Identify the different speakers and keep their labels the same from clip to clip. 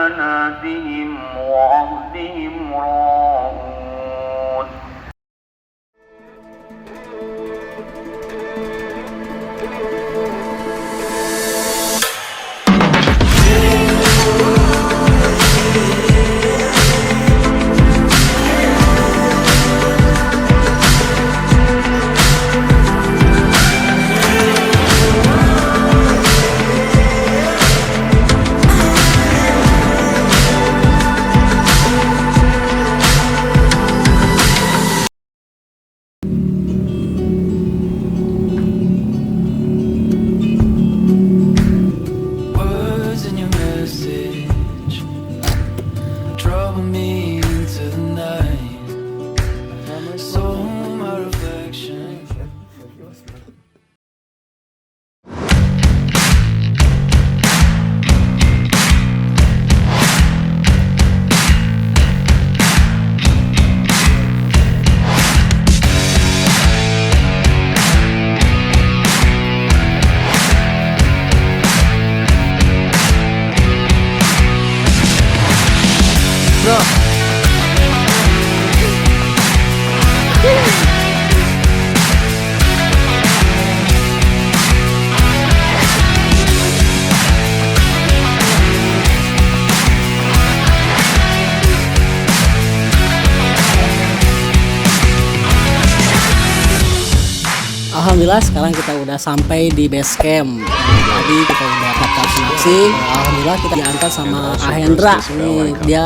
Speaker 1: أماناتهم وعهدهم راعون.
Speaker 2: Words in your message trouble me into the night. So my reflection.
Speaker 3: Bro. Alhamdulillah sekarang kita udah sampai di base camp. Tadi kita udah daftar seleksi. Alhamdulillah kita diantar sama Ahendra. Ini dia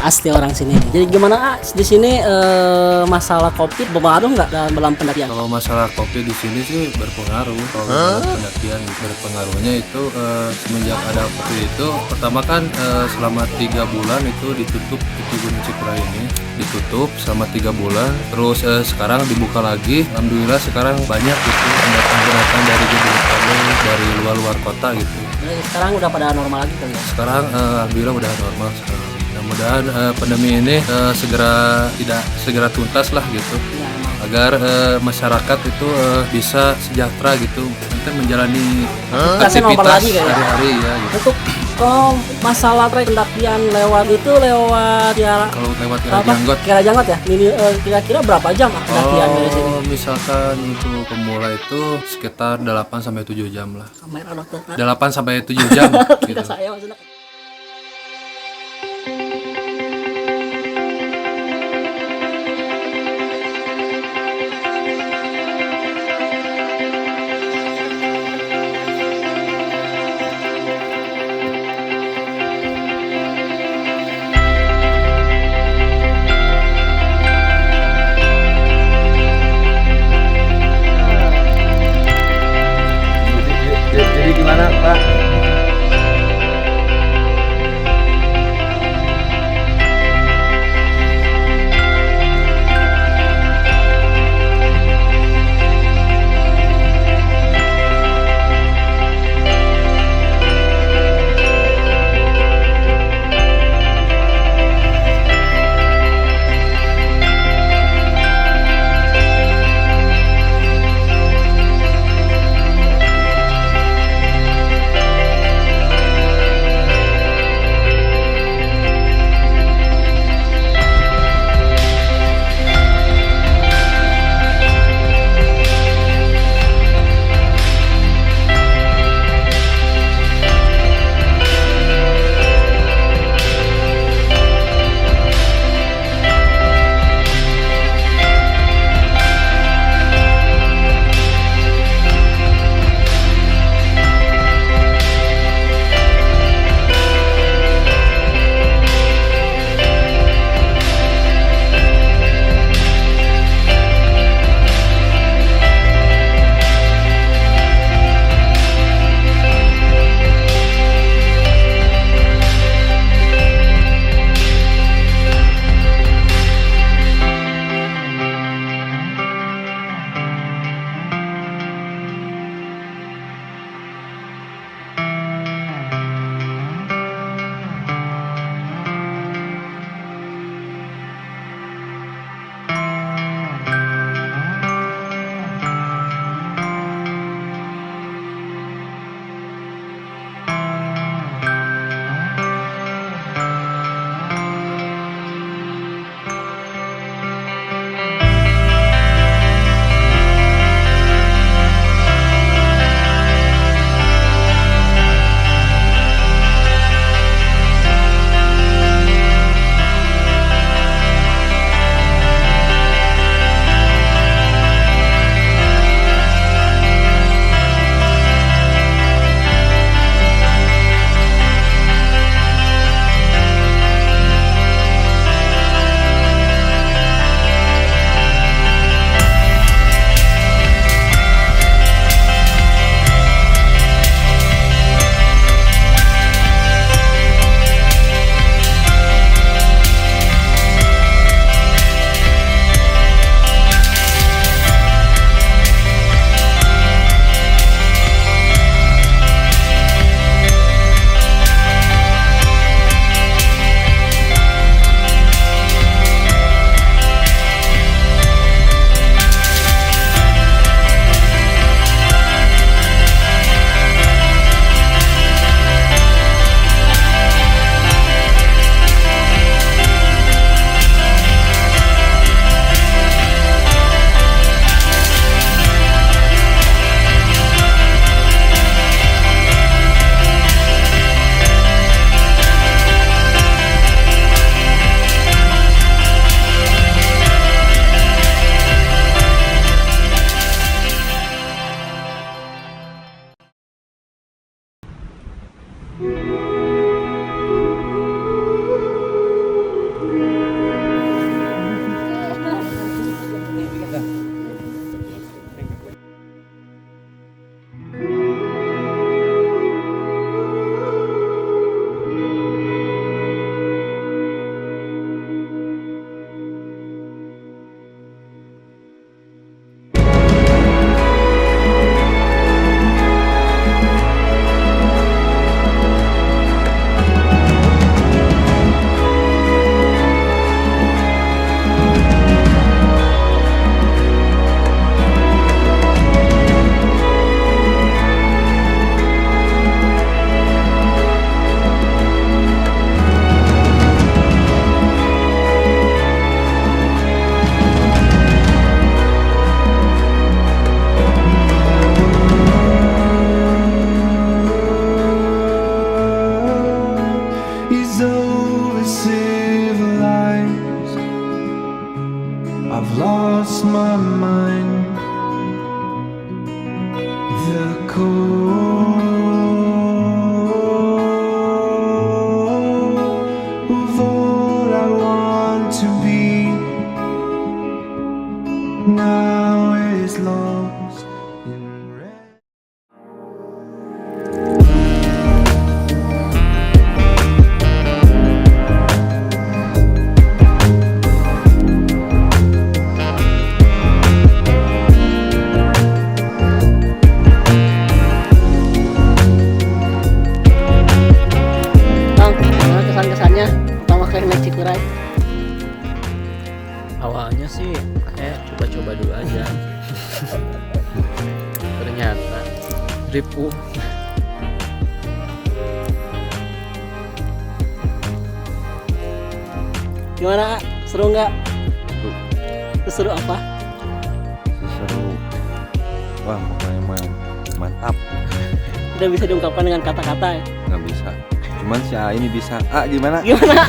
Speaker 3: asli orang sini. Jadi gimana di sini masalah COVID berpengaruh nggak dalam pendakian?
Speaker 4: Kalau masalah kopi di sini sih berpengaruh. Kalau pendakian berpengaruhnya itu semenjak ada COVID itu, pertama kan selama 3 bulan itu ditutup, itu Gunung Cipra ini ditutup selama 3 bulan. Terus sekarang dibuka lagi. Alhamdulillah sekarang banyak gitu pendatang dari Jabodetabek, dari luar kota gitu.
Speaker 3: Jadi sekarang udah pada normal lagi kan ya?
Speaker 4: Sekarang alhamdulillah udah normal sekarang. Mudah-mudahan pandemi ini segera tuntas lah gitu.
Speaker 3: Ya, emang.
Speaker 4: Agar masyarakat itu bisa sejahtera gitu, nanti menjalani
Speaker 3: Kasih nomor
Speaker 4: aktivitas
Speaker 3: lagi kayaknya.
Speaker 4: hari-hari ya gitu.
Speaker 3: Untuk masalah pendakian lewat ya
Speaker 4: Kalau lewat Kirajanggot,
Speaker 3: Kira janggot ya? Kira-kira berapa jam pendakian dari sini?
Speaker 4: misalkan untuk pemula itu sekitar 8 sampai 7 jam lah.
Speaker 3: Kamera dokter.
Speaker 4: 8 sampai 7 jam gitu.
Speaker 3: Saya maksudnya.
Speaker 5: Jadi gimana Pak?
Speaker 3: pengen naik Cikuray?
Speaker 6: Awalnya sih coba-coba dulu aja. Ternyata ripuh.
Speaker 3: Gimana? Seru nggak? Seru apa?
Speaker 5: Seru. Wah, pokoknya mantap.
Speaker 3: Tidak bisa diungkapkan dengan kata-kata ya?
Speaker 5: Nggak bisa. Cuman si A ini bisa. A gimana?
Speaker 3: Gimana?